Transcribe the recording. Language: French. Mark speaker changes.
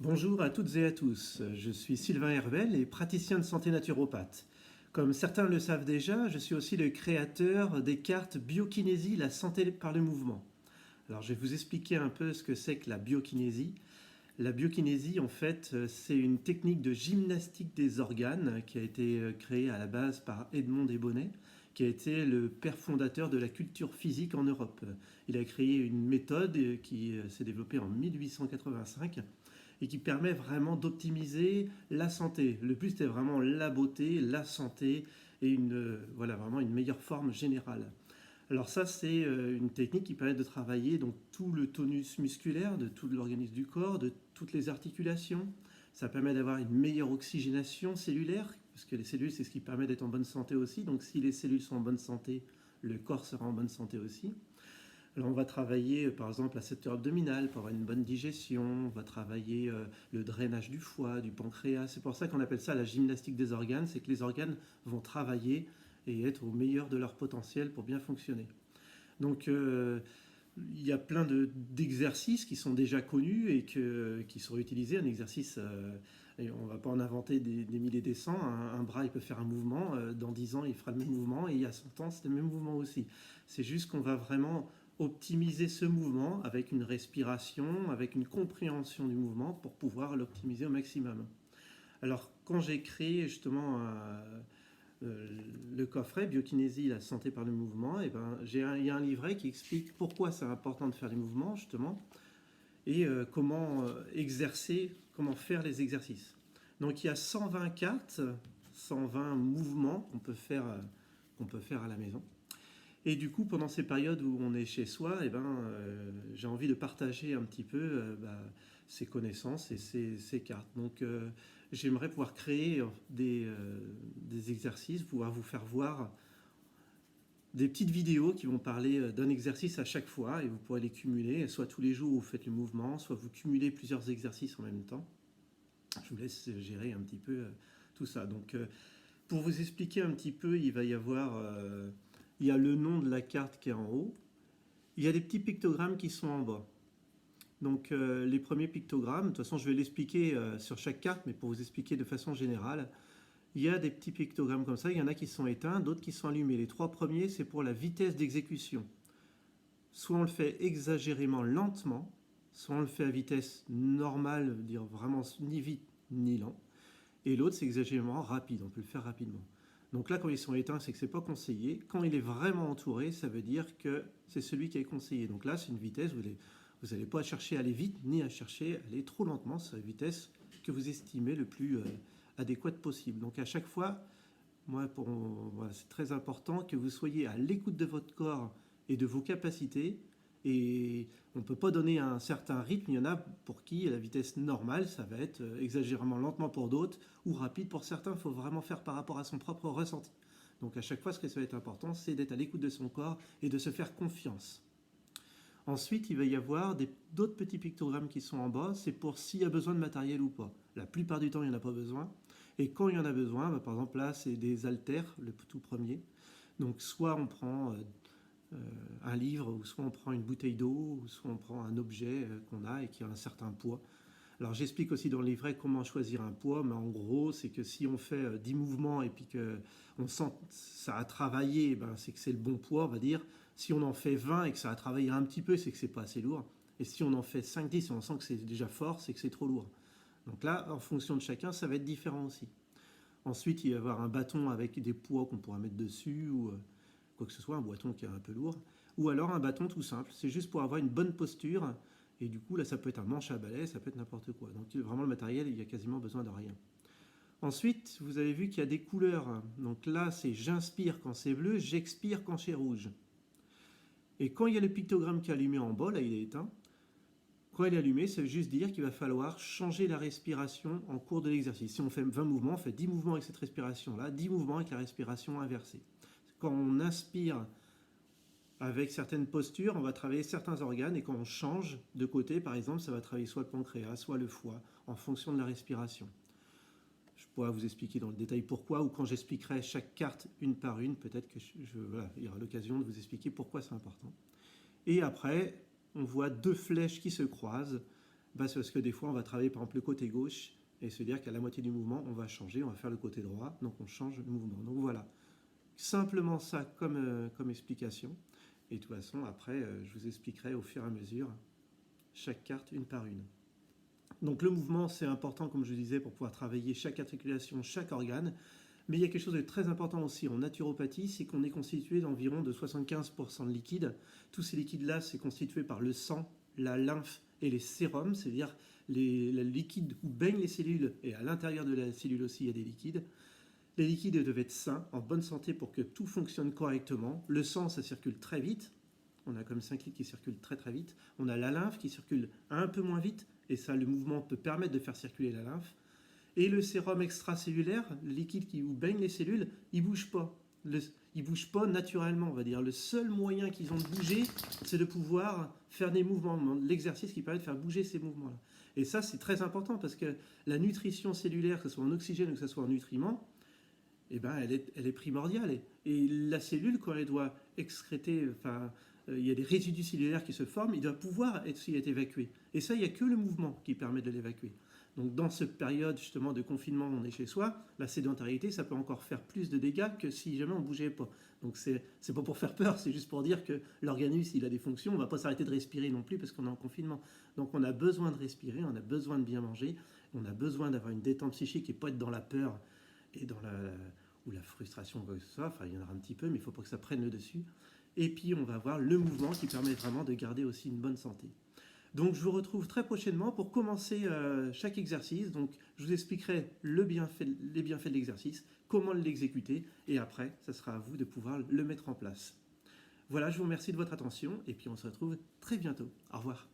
Speaker 1: Bonjour à toutes et à tous, je suis Sylvain Hervel et praticien de santé naturopathe. Comme certains le savent déjà, je suis aussi le créateur des cartes Biokinésie, la santé par le mouvement. Alors je vais vous expliquer un peu ce que c'est que la biokinésie. La biokinésie, en fait, c'est une technique de gymnastique des organes qui a été créée à la base par Edmond Desbonnets, qui a été le père fondateur de la culture physique en Europe. Il a créé une méthode qui s'est développée en 1885 et qui permet vraiment d'optimiser la santé. Le but c'est vraiment la beauté, la santé et voilà, vraiment une meilleure forme générale. Alors ça c'est une technique qui permet de travailler donc tout le tonus musculaire de tout l'organisme du corps, de toutes les articulations. Ça permet d'avoir une meilleure oxygénation cellulaire, parce que les cellules c'est ce qui permet d'être en bonne santé aussi. Donc si les cellules sont en bonne santé, le corps sera en bonne santé aussi. Alors on va travailler par exemple la secteur abdominal pour avoir une bonne digestion, on va travailler le drainage du foie, du pancréas. C'est pour ça qu'on appelle ça la gymnastique des organes, c'est que les organes vont travailler et être au meilleur de leur potentiel pour bien fonctionner. Donc il y a plein d'exercices qui sont déjà connus et qui sont utilisés. Un exercice, et on ne va pas en inventer des milliers et des cents, un bras il peut faire un mouvement, dans 10 ans il fera le même mouvement et il y a 100 ans c'est le même mouvement aussi. C'est juste qu'on va vraiment optimiser ce mouvement avec une respiration, avec une compréhension du mouvement pour pouvoir l'optimiser au maximum. Alors quand j'ai créé justement le coffret Biokinésie, la santé par le mouvement, et ben, il y a un livret qui explique pourquoi c'est important de faire les mouvements justement et comment exercer, comment faire les exercices. Donc il y a 120 cartes, 120 mouvements qu'on peut faire à la maison. Et du coup, pendant ces périodes où on est chez soi, eh ben, j'ai envie de partager un petit peu ces connaissances et ces cartes. Donc, j'aimerais pouvoir créer des exercices, pouvoir vous faire voir des petites vidéos qui vont parler d'un exercice à chaque fois et vous pourrez les cumuler, soit tous les jours où vous faites le mouvement, soit vous cumulez plusieurs exercices en même temps. Je vous laisse gérer un petit peu tout ça. Donc, pour vous expliquer un petit peu, il va y avoir... il y a le nom de la carte qui est en haut. Il y a des petits pictogrammes qui sont en bas. Donc les premiers pictogrammes, de toute façon je vais l'expliquer sur chaque carte, mais pour vous expliquer de façon générale, il y a des petits pictogrammes comme ça, il y en a qui sont éteints, d'autres qui sont allumés. Les trois premiers, c'est pour la vitesse d'exécution. Soit on le fait exagérément lentement, soit on le fait à vitesse normale, dire vraiment ni vite ni lent, et l'autre c'est exagérément rapide, on peut le faire rapidement. Donc là, quand ils sont éteints, c'est que c'est pas conseillé. Quand il est vraiment entouré, ça veut dire que c'est celui qui est conseillé. Donc là, c'est une vitesse, vous n'allez pas chercher à aller vite, ni à chercher à aller trop lentement. C'est la vitesse que vous estimez le plus adéquate possible. Donc à chaque fois, voilà, c'est très important que vous soyez à l'écoute de votre corps et de vos capacités. Et on ne peut pas donner un certain rythme. Il y en a pour qui la vitesse normale, ça va être exagérément lentement pour d'autres ou rapide pour certains. Il faut vraiment faire par rapport à son propre ressenti. Donc à chaque fois, ce qui va être important, c'est d'être à l'écoute de son corps et de se faire confiance. Ensuite, il va y avoir d'autres petits pictogrammes qui sont en bas. C'est pour s'il y a besoin de matériel ou pas. La plupart du temps, il n'y en a pas besoin. Et quand il y en a besoin, par exemple là, c'est des haltères, le tout premier. Donc soit on prend un livre, ou soit on prend une bouteille d'eau, ou soit on prend un objet qu'on a et qui a un certain poids. Alors j'explique aussi dans le livret comment choisir un poids, mais en gros c'est que si on fait 10 mouvements et puis qu'on sent que ça a travaillé, ben, c'est que c'est le bon poids, on va dire. Si on en fait 20 et que ça a travaillé un petit peu, c'est que c'est pas assez lourd. Et si on en fait 5-10 et on sent que c'est déjà fort, c'est que c'est trop lourd. Donc là, en fonction de chacun, ça va être différent aussi. Ensuite, il va y avoir un bâton avec des poids qu'on pourra mettre dessus, ou quoi que ce soit, un bâton qui est un peu lourd. Ou alors un bâton tout simple, c'est juste pour avoir une bonne posture. Et du coup, là, ça peut être un manche à balai, ça peut être n'importe quoi. Donc vraiment, le matériel, il y a quasiment besoin de rien. Ensuite, vous avez vu qu'il y a des couleurs. Donc là, c'est j'inspire quand c'est bleu, j'expire quand c'est rouge. Et quand il y a le pictogramme qui est allumé en bas, là, il est éteint. Quand il est allumé, ça veut juste dire qu'il va falloir changer la respiration en cours de l'exercice. Si on fait 20 mouvements, on fait 10 mouvements avec cette respiration-là, 10 mouvements avec la respiration inversée. Quand on inspire avec certaines postures, on va travailler certains organes et quand on change de côté, par exemple, ça va travailler soit le pancréas, soit le foie, en fonction de la respiration. Je pourrais vous expliquer dans le détail pourquoi, ou quand j'expliquerai chaque carte une par une, peut-être que voilà, il y aura l'occasion de vous expliquer pourquoi c'est important. Et après, on voit deux flèches qui se croisent. C'est parce que des fois, on va travailler par exemple le côté gauche et se dire qu'à la moitié du mouvement, on va changer, on va faire le côté droit, donc on change le mouvement. Donc voilà, simplement ça comme explication. Et de toute façon, après, je vous expliquerai au fur et à mesure chaque carte une par une. Donc le mouvement, c'est important, comme je vous disais, pour pouvoir travailler chaque articulation, chaque organe. Mais il y a quelque chose de très important aussi en naturopathie, c'est qu'on est constitué d'environ de 75% de liquide. Tous ces liquides-là, c'est constitué par le sang, la lymphe et les sérums, c'est-à-dire les liquides où baignent les cellules, et à l'intérieur de la cellule aussi, il y a des liquides. Les liquides doivent être sains, en bonne santé pour que tout fonctionne correctement. Le sang, ça circule très vite. On a comme 5 litres qui circulent très très vite. On a la lymphe qui circule un peu moins vite, et ça, le mouvement peut permettre de faire circuler la lymphe. Et le sérum extracellulaire, le liquide où baigne les cellules, il ne bouge pas. Il ne bouge pas naturellement, on va dire. Le seul moyen qu'ils ont de bouger, c'est de pouvoir faire des mouvements, l'exercice qui permet de faire bouger ces mouvements-là. Et ça, c'est très important parce que la nutrition cellulaire, que ce soit en oxygène ou que ce soit en nutriments, elle est primordiale. Et la cellule, quand elle doit excréter, il y a des résidus cellulaires qui se forment, il doit pouvoir être évacué. Et ça, il n'y a que le mouvement qui permet de l'évacuer. Donc dans cette période justement de confinement, on est chez soi, la sédentarité, ça peut encore faire plus de dégâts que si jamais on ne bougeait pas. Donc c'est pas pour faire peur, c'est juste pour dire que l'organisme, il a des fonctions, on ne va pas s'arrêter de respirer non plus parce qu'on est en confinement. Donc on a besoin de respirer, on a besoin de bien manger, on a besoin d'avoir une détente psychique et pas être dans la peur et dans ou la frustration, quoi que ce soit. Enfin, il y en aura un petit peu, mais il faut pas que ça prenne le dessus. Et puis on va avoir le mouvement qui permet vraiment de garder aussi une bonne santé. Donc je vous retrouve très prochainement pour commencer chaque exercice. Donc je vous expliquerai les bienfaits de l'exercice, comment l'exécuter, et après, ça sera à vous de pouvoir le mettre en place. Voilà, je vous remercie de votre attention, et puis on se retrouve très bientôt. Au revoir.